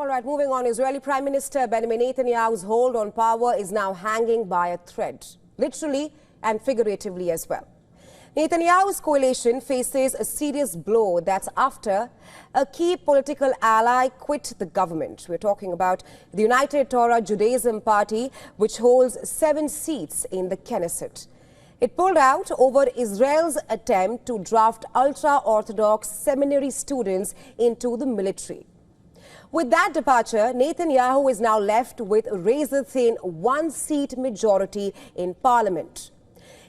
All right, moving on. Israeli Prime Minister Benjamin Netanyahu's hold on power is now hanging by a thread, literally and figuratively as well. Netanyahu's coalition faces a serious blow that's after a key political ally quit the government. We're talking about the United Torah Judaism Party, which holds 7 seats in the Knesset. It pulled out over Israel's attempt to draft ultra-Orthodox seminary students into the military. With that departure, Netanyahu is now left with a razor-thin 1-seat majority in parliament.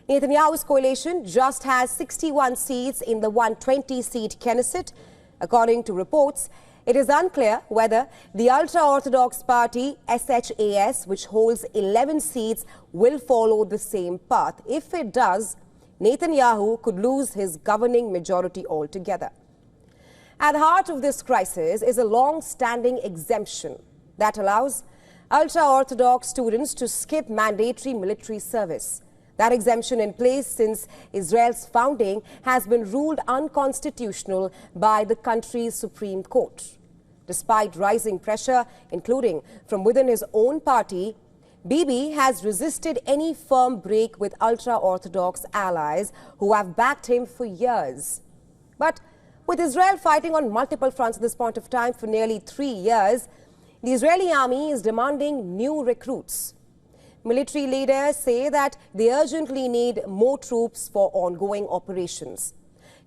Netanyahu's coalition just has 61 seats in the 120-seat Knesset. According to reports, it is unclear whether the ultra-Orthodox party, SHAS, which holds 11 seats, will follow the same path. If it does, Netanyahu could lose his governing majority altogether. At the heart of this crisis is a long-standing exemption that allows ultra-Orthodox students to skip mandatory military service. That exemption, in place since Israel's founding, has been ruled unconstitutional by the country's Supreme Court. Despite rising pressure, including from within his own party, Bibi has resisted any firm break with ultra-Orthodox allies who have backed him for years. But with Israel fighting on multiple fronts at this point of time for nearly 3 years, the Israeli army is demanding new recruits. Military leaders say that they urgently need more troops for ongoing operations.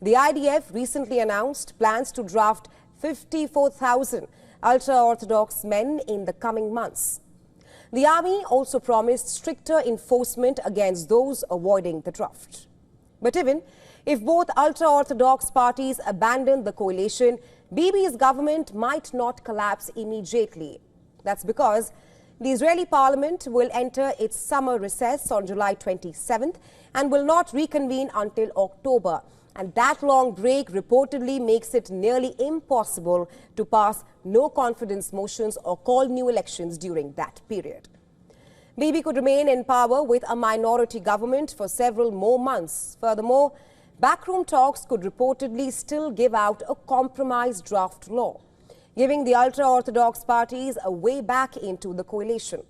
The IDF recently announced plans to draft 54,000 ultra-Orthodox men in the coming months. The army also promised stricter enforcement against those avoiding the draft. But even if both ultra-Orthodox parties abandon the coalition, Bibi's government might not collapse immediately. That's because the Israeli parliament will enter its summer recess on July 27th and will not reconvene until October. And that long break reportedly makes it nearly impossible to pass no-confidence motions or call new elections during that period. Bibi could remain in power with a minority government for several more months. Furthermore, backroom talks could reportedly still give out a compromise draft law, giving the ultra-Orthodox parties a way back into the coalition.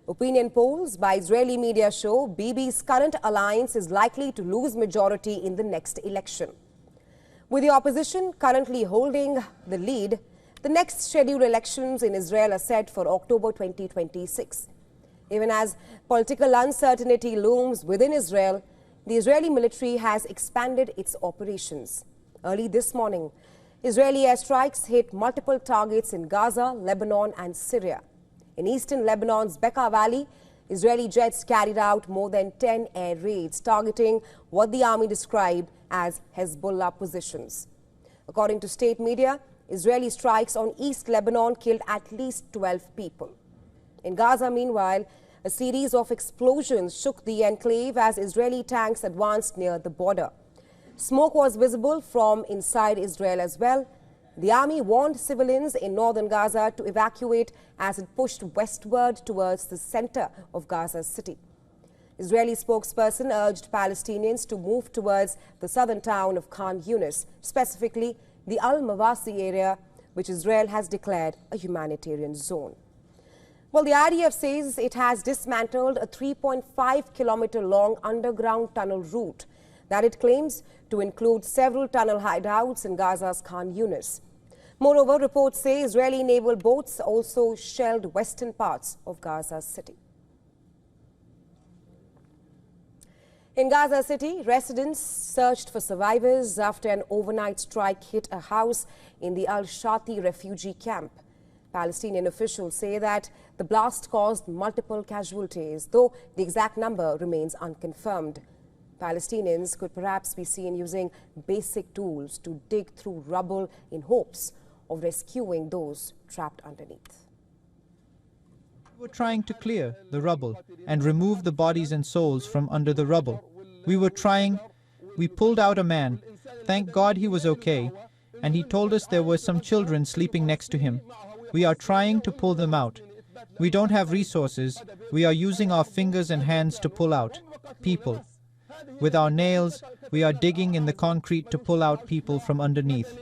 Opinion polls by Israeli media show Bibi's current alliance is likely to lose majority in the next election. With the opposition currently holding the lead, the next scheduled elections in Israel are set for October 2026. Even as political uncertainty looms within Israel, the Israeli military has expanded its operations. Early this morning, Israeli airstrikes hit multiple targets in Gaza, Lebanon and Syria. In eastern Lebanon's Bekaa Valley, Israeli jets carried out more than 10 air raids targeting what the army described as Hezbollah positions. According to state media, Israeli strikes on East Lebanon killed at least 12 people. In Gaza, meanwhile, a series of explosions shook the enclave as Israeli tanks advanced near the border. Smoke was visible from inside Israel as well. The army warned civilians in northern Gaza to evacuate as it pushed westward towards the center of Gaza city. Israeli spokesperson urged Palestinians to move towards the southern town of Khan Yunis, specifically the Al-Mawasi area, which Israel has declared a humanitarian zone. Well, the IDF says it has dismantled a 3.5-kilometer-long underground tunnel route that it claims to include several tunnel hideouts in Gaza's Khan Yunis. Moreover, reports say Israeli naval boats also shelled western parts of Gaza city. In Gaza city, residents searched for survivors after an overnight strike hit a house in the Al-Shati refugee camp. Palestinian officials say that the blast caused multiple casualties, though the exact number remains unconfirmed. Palestinians could perhaps be seen using basic tools to dig through rubble in hopes of rescuing those trapped underneath. We were trying to clear the rubble and remove the bodies and souls from under the rubble. We pulled out a man. Thank God he was okay, and he told us there were some children sleeping next to him. We are trying to pull them out. We don't have resources. We are using our fingers and hands to pull out people. With our nails, we are digging in the concrete to pull out people from underneath.